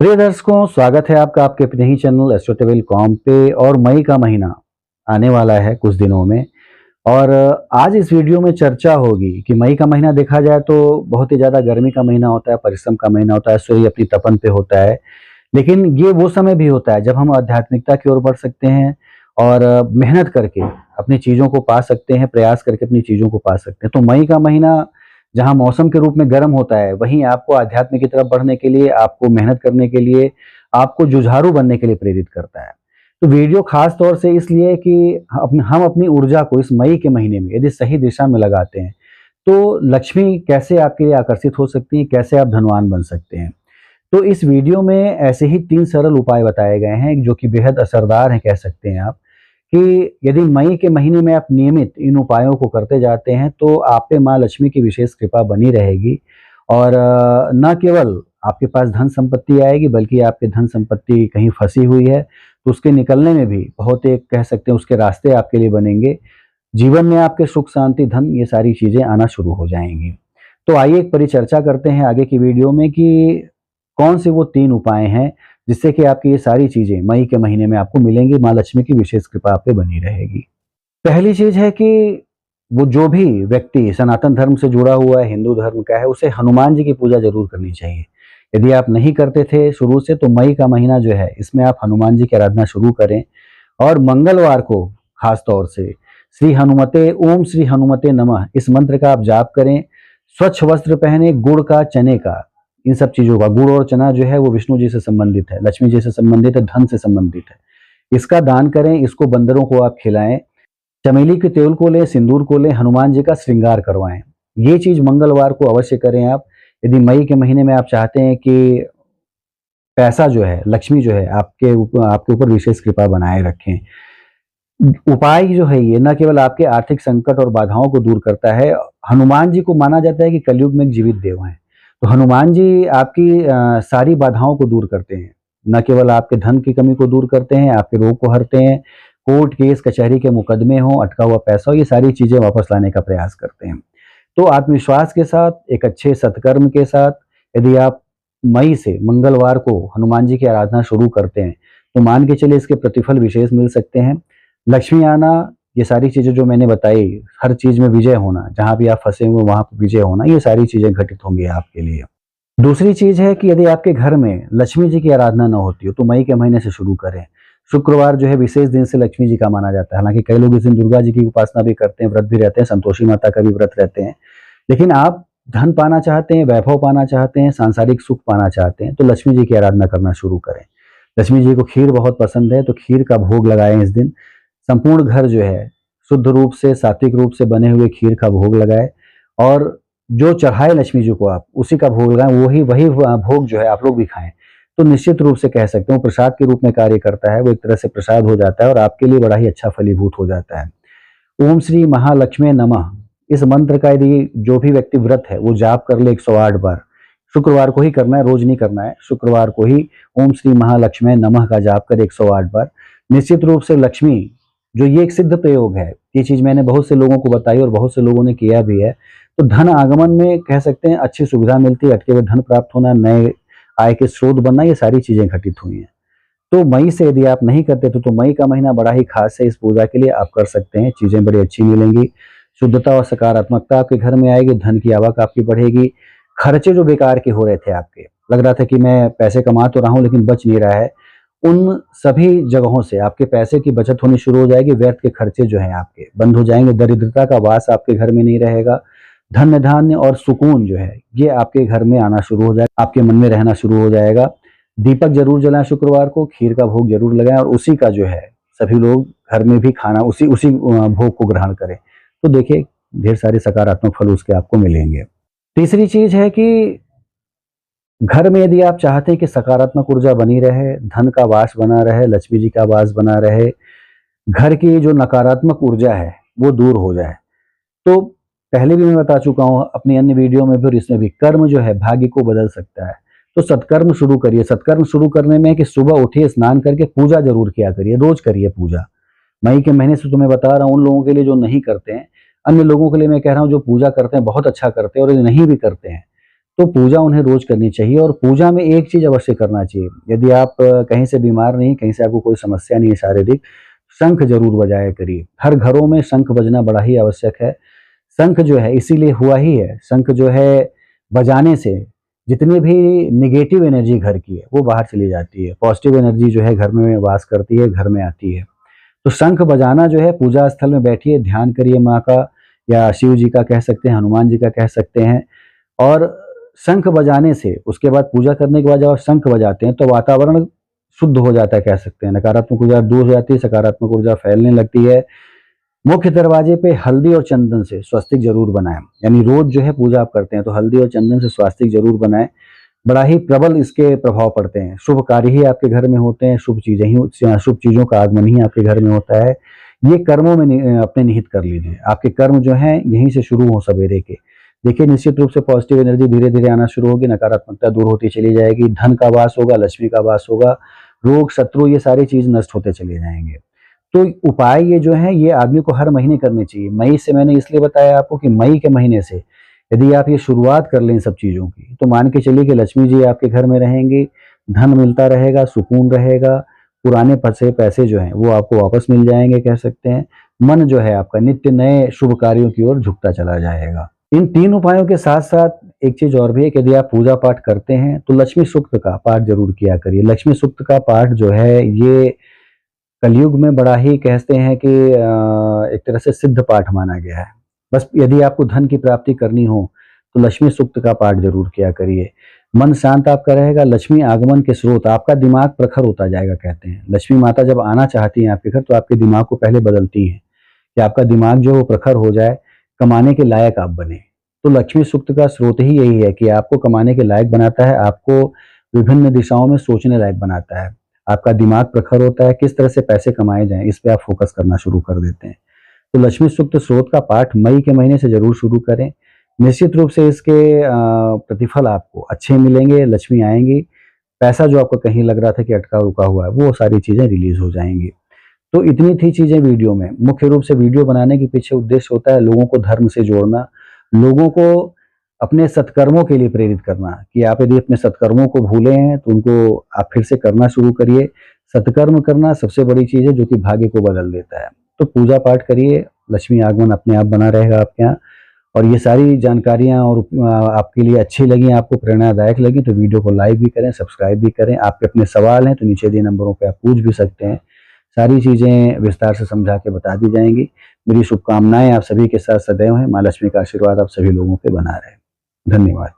प्रिय दर्शकों, स्वागत है आपका आपके अपने ही चैनल एस्ट्रोटेबल.com पे। और मई का महीना आने वाला है कुछ दिनों में। और आज इस वीडियो में चर्चा होगी कि मई का महीना देखा जाए तो बहुत ही ज़्यादा गर्मी का महीना होता है, परिश्रम का महीना होता है, सूर्य अपनी तपन पे होता है। लेकिन ये वो समय भी होता है जब हम आध्यात्मिकता की ओर बढ़ सकते हैं और मेहनत करके अपनी चीज़ों को पा सकते हैं, प्रयास करके अपनी चीज़ों को पा सकते हैं। तो मई का महीना जहाँ मौसम के रूप में गर्म होता है, वहीं आपको अध्यात्म की तरफ बढ़ने के लिए, आपको मेहनत करने के लिए, आपको जुझारू बनने के लिए प्रेरित करता है। तो वीडियो खास तौर से इसलिए कि हम अपनी ऊर्जा को इस मई के महीने में यदि सही दिशा में लगाते हैं, तो लक्ष्मी कैसे आपके लिए आकर्षित हो सकती है, कैसे आप धनवान बन सकते हैं। तो इस वीडियो में ऐसे ही 3 सरल उपाय बताए गए हैं जो कि बेहद असरदार हैं, कह सकते हैं आप, कि यदि मई के महीने में आप नियमित इन उपायों को करते जाते हैं तो आप पे माँ लक्ष्मी की विशेष कृपा बनी रहेगी। और न केवल आपके पास धन संपत्ति आएगी, बल्कि आपकी धन संपत्ति कहीं फंसी हुई है तो उसके निकलने में भी बहुत एक कह सकते हैं उसके रास्ते आपके लिए बनेंगे। जीवन में आपके सुख शांति धन ये सारी चीज़ें आना शुरू हो जाएंगी। तो आइए एक परिचर्चा करते हैं आगे की वीडियो में कि कौन से वो 3 उपाय हैं जिससे कि आपकी ये सारी चीज़ें मई के महीने में आपको मिलेंगी, माँ लक्ष्मी की विशेष कृपा आप पे बनी रहेगी। पहली चीज़ है कि वो जो भी व्यक्ति सनातन धर्म से जुड़ा हुआ है, हिंदू धर्म का है, उसे हनुमान जी की पूजा ज़रूर करनी चाहिए। यदि आप नहीं करते थे शुरू से तो मई का महीना जो है इसमें आप हनुमान जी की आराधना शुरू करें। और मंगलवार को खास तौर से श्री हनुमते ओम श्री हनुमते नमः इस मंत्र का आप जाप करें। स्वच्छ वस्त्र पहने, गुड़ का, चने का, इन सब चीज़ों का, गुड़ और चना जो है वो विष्णु जी से संबंधित है, लक्ष्मी जी से संबंधित है, धन से संबंधित है। इसका दान करें, इसको बंदरों को आप खिलाएं। चमेली के तेल को लें, सिंदूर को लें, हनुमान जी का श्रृंगार करवाएं। ये चीज़ मंगलवार को अवश्य करें आप। यदि मई के महीने में आप चाहते हैं कि पैसा जो है, लक्ष्मी जो है आपके ऊपर विशेष कृपा बनाए रखें। उपाय जो है ये न केवल आपके आर्थिक संकट और बाधाओं को दूर करता है, हनुमान जी को माना जाता है कि कलयुग में एक जीवित देव हैं। तो हनुमान जी आपकी सारी बाधाओं को दूर करते हैं। न केवल आपके धन की कमी को दूर करते हैं, आपके रोग को हरते हैं, कोर्ट केस कचहरी के मुकदमे हों, अटका हुआ पैसा हो, ये सारी चीज़ें वापस लाने का प्रयास करते हैं। तो आत्मविश्वास के साथ, एक अच्छे सत्कर्म के साथ यदि आप मई से मंगलवार को हनुमान जी की आराधना शुरू करते हैं, तो मान के चलिए इसके प्रतिफल विशेष मिल सकते हैं। लक्ष्मी आना, ये सारी चीज़ें जो मैंने बताई, हर चीज़ में विजय होना, जहाँ भी आप फँसे हुए वहाँ पे विजय होना, ये सारी चीज़ें घटित होंगी आपके लिए। दूसरी चीज़ है कि यदि आपके घर में लक्ष्मी जी की आराधना न होती हो, तो मई के महीने से शुरू करें। शुक्रवार जो है विशेष दिन से लक्ष्मी जी का माना जाता है। हालाँकि कई लोग इस दिन दुर्गा जी की उपासना भी करते हैं, व्रत भी रहते हैं, संतोषी माता का भी व्रत रहते हैं। लेकिन आप धन पाना चाहते हैं, वैभव पाना चाहते हैं, सांसारिक सुख पाना चाहते हैं, तो लक्ष्मी जी की आराधना करना शुरू करें। लक्ष्मी जी को खीर बहुत पसंद है, तो खीर का भोग लगाएँ इस दिन। संपूर्ण घर जो है शुद्ध रूप से, सात्विक रूप से बने हुए खीर का भोग लगाएँ। और जो चढ़ाए लक्ष्मी जी को आप, उसी का भोग लगाएँ, वही वही भोग जो है आप लोग भी खाएँ। तो निश्चित रूप से कह सकते हो प्रसाद के रूप में कार्य करता है, वो एक तरह से प्रसाद हो जाता है और आपके लिए बड़ा ही अच्छा फलीभूत हो जाता है। ओम श्री महालक्ष्मी नमः इस मंत्र का यदि जो भी व्यक्ति व्रत है वो जाप कर ले 108 बार। शुक्रवार को ही करना है, रोज नहीं करना है। शुक्रवार को ही ओम श्री महालक्ष्मी नमः का जाप करे 108 बार। निश्चित रूप से लक्ष्मी, जो ये एक सिद्ध प्रयोग है, ये चीज़ मैंने बहुत से लोगों को बताई और बहुत से लोगों ने किया भी है। तो धन आगमन में कह सकते हैं अच्छी सुविधा मिलती है, अटके हुए धन प्राप्त होना, नए आय के स्रोत बनना, ये सारी चीज़ें घटित हुई हैं। तो मई से यदि आप नहीं करते तो मई का महीना बड़ा ही खास है, इस पूजा के लिए आप कर सकते हैं, चीज़ें बड़ी अच्छी मिलेंगी। शुद्धता और सकारात्मकता आपके घर में आएगी, धन की आवक आपकी बढ़ेगी। खर्चे जो बेकार के हो रहे थे आपके, लग रहा था कि मैं पैसे कमा तो रहा हूँ लेकिन बच नहीं रहा है, उन सभी जगहों से आपके पैसे की बचत होनी शुरू हो जाएगी। व्यर्थ के खर्चे जो हैं आपके बंद हो जाएँगे, दरिद्रता का वास आपके घर में नहीं रहेगा। धन्य धान्य और सुकून जो है ये आपके घर में आना शुरू हो जाएगा, आपके मन में रहना शुरू हो जाएगा। दीपक जरूर जलाएं शुक्रवार को, खीर का भोग जरूर लगाएं और उसी का जो है सभी लोग घर में भी खाना उसी उसी भोग को ग्रहण करें। तो देखिए ढेर सारे सकारात्मक फल उसके आपको मिलेंगे। तीसरी चीज है कि घर में यदि आप चाहते हैं कि सकारात्मक ऊर्जा बनी रहे, धन का वास बना रहे, लक्ष्मी जी का वास बना रहे, घर की जो नकारात्मक ऊर्जा है वो दूर हो जाए, तो पहले भी मैं बता चुका हूँ अपनी अन्य वीडियो में भी और इसमें भी, कर्म जो है भाग्य को बदल सकता है। तो सत्कर्म शुरू करिए। सत्कर्म शुरू करने में कि सुबह उठिए, स्नान करके पूजा जरूर किया करिए, रोज करिए पूजा। मई के महीने से तुम्हें बता रहा हूँ, उन लोगों के लिए जो नहीं करते हैं, अन्य लोगों के लिए मैं कह रहा हूँ जो पूजा करते हैं बहुत अच्छा करते हैं और यदि नहीं भी करते हैं तो पूजा उन्हें रोज करनी चाहिए और पूजा में एक चीज अवश्य करना चाहिए। यदि आप कहीं से बीमार नहीं, कहीं से आपको कोई समस्या नहीं है शारीरिक, शंख जरूर बजाया करिए। हर घरों में शंख बजना बड़ा ही आवश्यक है। शंख जो है इसीलिए हुआ ही है, शंख जो है बजाने से जितनी भी नेगेटिव एनर्जी घर की है वो बाहर चली जाती है, पॉजिटिव एनर्जी जो है घर में वास करती है, घर में आती है। तो शंख बजाना जो है, पूजा स्थल में बैठिए, ध्यान करिए माँ का, या शिव जी का कह सकते हैं, हनुमान जी का कह सकते हैं। और शंख बजाने से उसके बाद पूजा करने के बाद जब आप शंख बजाते हैं तो वातावरण शुद्ध हो जाता है, कह सकते हैं। नकारात्मक ऊर्जा दूर हो जाती है, सकारात्मक ऊर्जा फैलने लगती है। मुख्य दरवाजे पे हल्दी और चंदन से स्वस्तिक जरूर बनाएं। यानी रोज जो है पूजा आप करते हैं तो हल्दी और चंदन से स्वस्तिक जरूर बनाएं। बड़ा ही प्रबल इसके प्रभाव पड़ते हैं। शुभ कार्य ही आपके घर में होते हैं, शुभ चीजों का आगमन ही आपके घर में होता है। ये कर्मों में अपने निहित कर लीजिए। आपके कर्म जो हैं यहीं से शुरू हो सवेरे के। देखिए निश्चित रूप से पॉजिटिव एनर्जी धीरे धीरे आना शुरू होगी, नकारात्मकता दूर होती चली जाएगी, धन का वास होगा, लक्ष्मी का वास होगा, रोग शत्रु ये सारी चीज नष्ट होते चले जाएंगे। तो उपाय ये जो है ये आदमी को हर महीने करने चाहिए। मई से मैंने इसलिए बताया आपको कि मई के महीने से यदि आप ये शुरुआत कर लें इन सब चीज़ों की, तो मान के चलिए कि लक्ष्मी जी आपके घर में रहेंगी, धन मिलता रहेगा, सुकून रहेगा, पुराने फँसे पैसे जो हैं वो आपको वापस मिल जाएँगे, कह सकते हैं। मन जो है आपका नित्य नए शुभ कार्यों की ओर झुकता चला जाएगा। इन 3 उपायों के साथ-साथ एक चीज़ और भी है कि यदि आप पूजा पाठ करते हैं तो लक्ष्मी सूक्त का पाठ ज़रूर किया करिए। लक्ष्मी सूक्त का पाठ जो है ये कलयुग में बड़ा ही कहते हैं कि एक तरह से सिद्ध पाठ माना गया है। बस यदि आपको धन की प्राप्ति करनी हो तो लक्ष्मी सूक्त का पाठ जरूर किया करिए। मन शांत आपका रहेगा, लक्ष्मी आगमन के स्रोत, आपका दिमाग प्रखर होता जाएगा, कहते हैं। लक्ष्मी माता जब आना चाहती हैं आपके घर तो आपके दिमाग को पहले बदलती हैं कि आपका दिमाग जो है वो प्रखर हो जाए, कमाने के लायक आप बने। तो लक्ष्मी सूक्त का स्रोत ही यही है कि आपको कमाने के लायक बनाता है, आपको विभिन्न दिशाओं में सोचने लायक बनाता है। आपका दिमाग प्रखर होता है, किस तरह से पैसे कमाए जाएं इस पे आप फोकस करना शुरू कर देते हैं। तो लक्ष्मी सूक्त स्रोत का पाठ मई के महीने से जरूर शुरू करें। निश्चित रूप से इसके प्रतिफल आपको अच्छे मिलेंगे, लक्ष्मी आएंगी, पैसा जो आपको कहीं लग रहा था कि अटका रुका हुआ है वो सारी चीजें रिलीज हो जाएंगी। तो इतनी थी चीजें वीडियो में। मुख्य रूप से वीडियो बनाने के पीछे उद्देश्य होता है लोगों को धर्म से जोड़ना, लोगों को अपने सत्कर्मों के लिए प्रेरित करना कि आप यदि अपने सत्कर्मों को भूले हैं तो उनको आप फिर से करना शुरू करिए। सत्कर्म करना सबसे बड़ी चीज है जो कि भाग्य को बदल देता है। तो पूजा पाठ करिए, लक्ष्मी आगमन अपने आप बना रहेगा आपके यहाँ। और ये सारी जानकारियाँ और आपके लिए अच्छी लगी, आपको प्रेरणादायक लगी तो वीडियो को लाइक भी करें, सब्सक्राइब भी करें। आपके अपने सवाल हैं तो नीचे दिए नंबरों पे आप पूछ भी सकते हैं। सारी चीज़ें विस्तार से समझा के बता दी जाएंगी। मेरी शुभकामनाएं आप सभी के साथ सदैव हैं। माँ लक्ष्मी का आशीर्वाद आप सभी लोगों पे बना रहे। धन्यवाद।